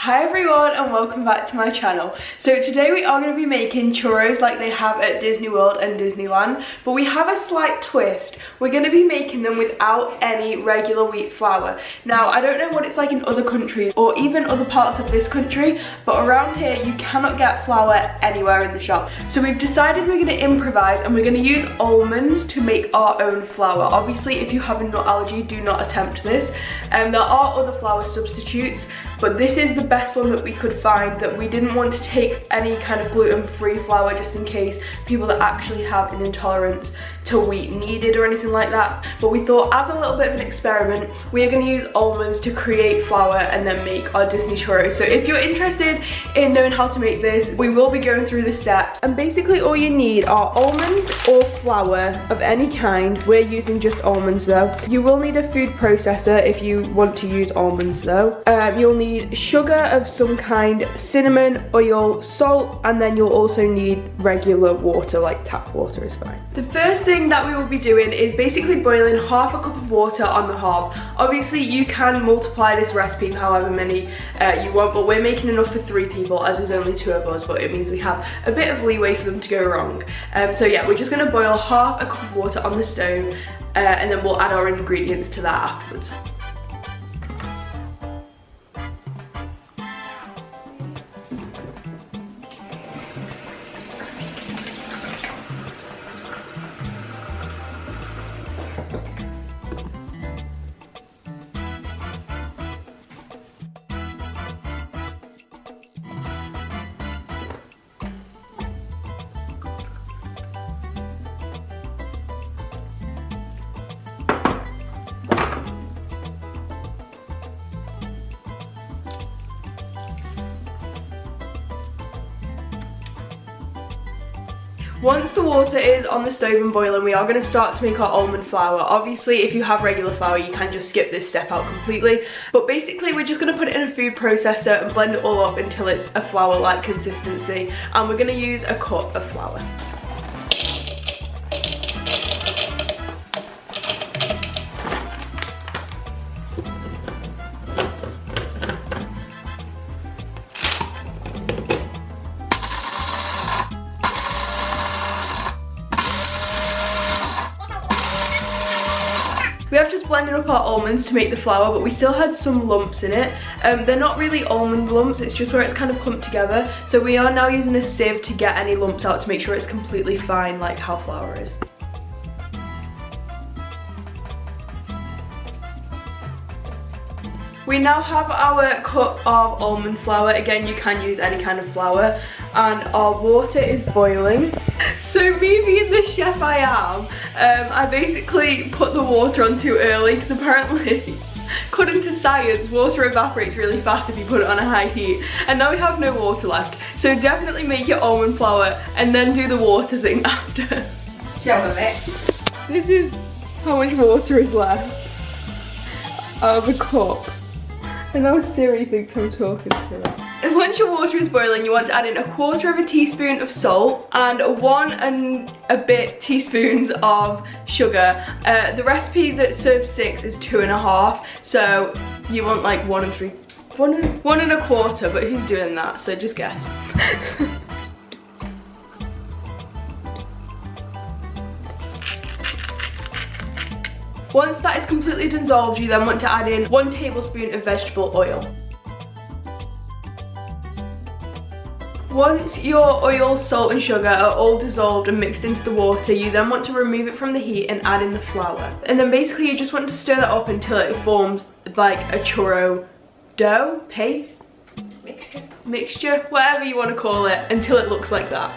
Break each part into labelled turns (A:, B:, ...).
A: Hi everyone and welcome back to my channel. So today we are going to be making churros like they have at Disney World and Disneyland, but we have a slight twist. We're going to be making them without any regular wheat flour. Now I don't know what it's like in other countries or even other parts of this country, but around here you cannot get flour anywhere in the shop. So we've decided we're going to improvise and we're going to use almonds to make our own flour. Obviously if you have a nut allergy, do not attempt this. There are other flour substitutes, but this is the best one that we could find, that we didn't want to take any kind of gluten-free flour just in case people that actually have an intolerance to wheat needed or anything like that. But we thought as a little bit of an experiment, we are going to use almonds to create flour and then make our Disney churros. So if you're interested in knowing how to make this, we will be going through the steps. And basically all you need are almonds or flour of any kind. We're using just almonds though. You will need a food processor if you want to use almonds though. You'll need sugar of some kind, cinnamon, oil, salt, and then you'll also need regular water, like tap water is fine. The first thing that we will be doing is basically boiling half a cup of water on the hob. Obviously you can multiply this recipe for however many you want, but we're making enough for 3 people as there's only 2 of us, but it means we have a bit of leeway for them to go wrong. So yeah, we're just going to boil half a cup of water on the stove and then we'll add our ingredients to that afterwards. Once the water is on the stove and boiling, we are going to start to make our almond flour. Obviously, if you have regular flour, you can just skip this step out completely. But basically, we're just going to put it in a food processor and blend it all up until it's a flour-like consistency. And we're going to use a cup of flour. We have just blended up our almonds to make the flour, but we still had some lumps in it. They're not really almond lumps, it's just where it's kind of clumped together. So we are now using a sieve to get any lumps out to make sure it's completely fine, like how flour is. We now have our cup of almond flour. Again, you can use any kind of flour, and our water is boiling. So me being the chef I am, I basically put the water on too early because apparently, according to science, water evaporates really fast if you put it on a high heat. And now we have no water left. So definitely make your almond flour and then do the water thing after.
B: Show them it.
A: This is how much water is left out of the cup. And now Siri thinks I'm talking to her. And once your water is boiling, you want to add in 1/4 teaspoon of salt and 1 and a bit teaspoons of sugar. The recipe that serves 6 is 2 1/2, so you want like 1 1/4, but who's doing that? So just guess. Once that is completely dissolved, you then want to add in 1 tablespoon of vegetable oil. Once your oil, salt and sugar are all dissolved and mixed into the water, you then want to remove it from the heat and add in the flour. And then basically you just want to stir that up until it forms like a churro dough, paste, mixture, whatever you want to call it, until it looks like that.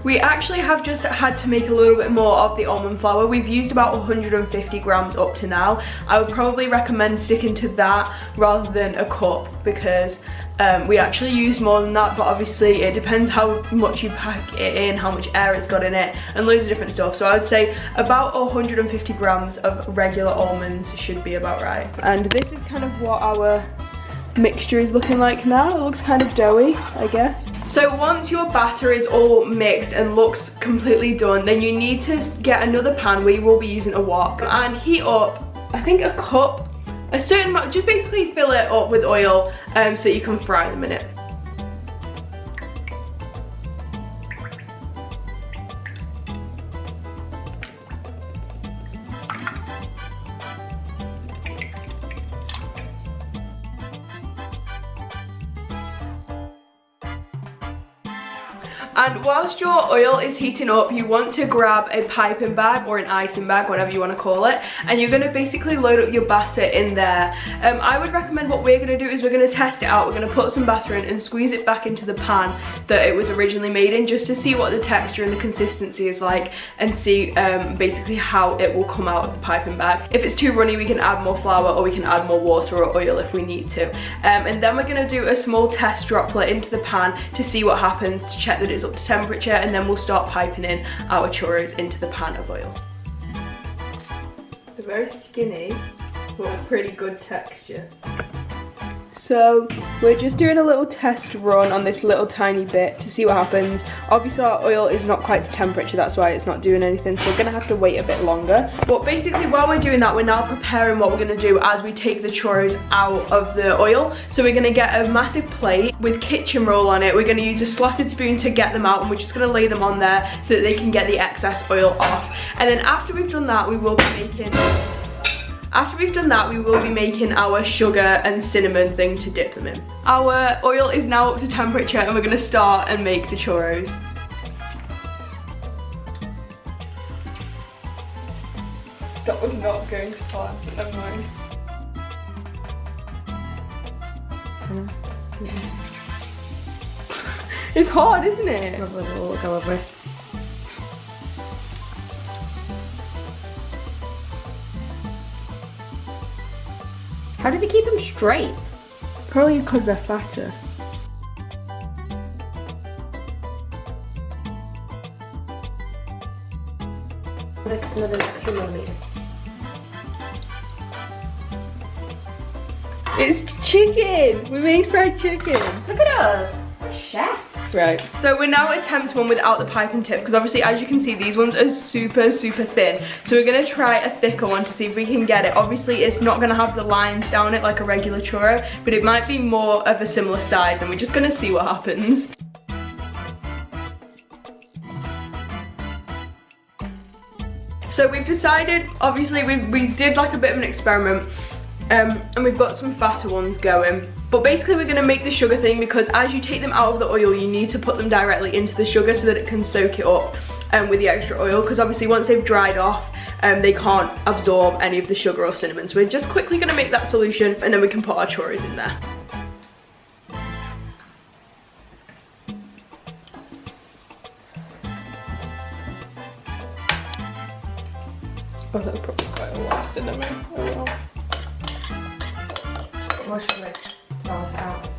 A: We actually have just had to make a little bit more of the almond flour. We've used about 150 grams up to now. I would probably recommend sticking to that rather than a cup because we actually used more than that, but obviously it depends how much you pack it in, how much air it's got in it, and loads of different stuff. So I would say about 150 grams of regular almonds should be about right. And this is kind of what our mixture is looking like now. It looks kind of doughy, I guess. So once your batter is all mixed and looks completely done, then you need to get another pan where you will be using a wok and heat up, I think, a cup, a certain amount, just basically fill it up with oil so that you can fry them in it. And whilst your oil is heating up, you want to grab a piping bag or an icing bag, whatever you want to call it, and you're going to basically load up your batter in there. I would recommend what we're going to do is we're going to test it out. We're going to put some batter in and squeeze it back into the pan that it was originally made in, just to see what the texture and the consistency is like, and see basically how it will come out of the piping bag. If it's too runny, we can add more flour or we can add more water or oil if we need to. And then we're going to do a small test droplet into the pan to see what happens, to check that it's up to temperature, and then we'll start piping in our churros into the pan of oil. They're very skinny, but a pretty good texture. So we're just doing a little test run on this little tiny bit to see what happens. Obviously our oil is not quite to temperature, that's why it's not doing anything, so we're gonna have to wait a bit longer. But basically while we're doing that, we're now preparing what we're gonna do as we take the churros out of the oil. So we're gonna get a massive plate with kitchen roll on it. We're gonna use a slotted spoon to get them out, and we're just gonna lay them on there so that they can get the excess oil off. And then after we've done that, we will be making our sugar and cinnamon thing to dip them in. Our oil is now up to temperature and we're gonna start and make the churros. That was not going to plan, but never mind. It's hard, isn't it?
B: Go over it. How do they keep them straight?
A: Probably because they're fatter.
B: Another 2 millimeters.
A: It's chicken! We made fried chicken!
B: Look at us! We're chefs!
A: Right. So we're now attempt one without the piping tip, because obviously as you can see these ones are super thin. So we're going to try a thicker one to see if we can get it. Obviously it's not going to have the lines down it like a regular churro, but it might be more of a similar size, and we're just going to see what happens. So we've decided, obviously we did like a bit of an experiment, and we've got some fatter ones going. But basically we're gonna make the sugar thing, because as you take them out of the oil, you need to put them directly into the sugar so that it can soak it up with the extra oil, because obviously once they've dried off, they can't absorb any of the sugar or cinnamon. So we're just quickly gonna make that solution, and then we can put our churros in there. Oh, that's probably quite a lot of cinnamon. Oh well.
B: More sugar to balance it out.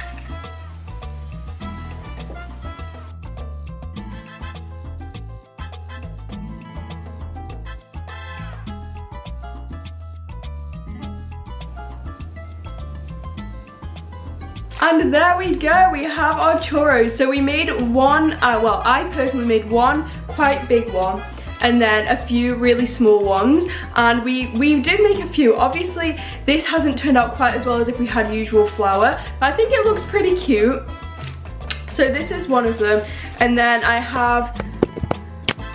A: And there we go, we have our churros. So we made one, well, I personally made one quite big one, and then a few really small ones, and we did make a few. Obviously this hasn't turned out quite as well as if we had usual flour, but I think it looks pretty cute. So this is one of them, and then I have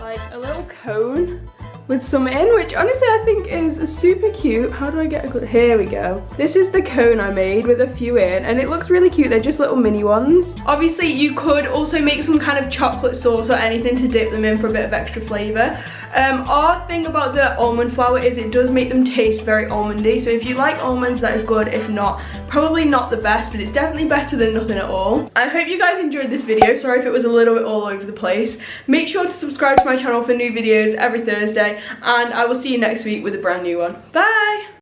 A: like a little cone with some in, which honestly I think is super cute. How do I get a good, here we go. This is the cone I made with a few in, and it looks really cute. They're just little mini ones. Obviously you could also make some kind of chocolate sauce or anything to dip them in for a bit of extra flavor. Our thing about the almond flour is it does make them taste very almondy, so if you like almonds, that is good. If not, probably not the best, but it's definitely better than nothing at all. I hope you guys enjoyed this video. Sorry if it was a little bit all over the place. Make sure to subscribe to my channel for new videos every Thursday, and I will see you next week with a brand new one. Bye!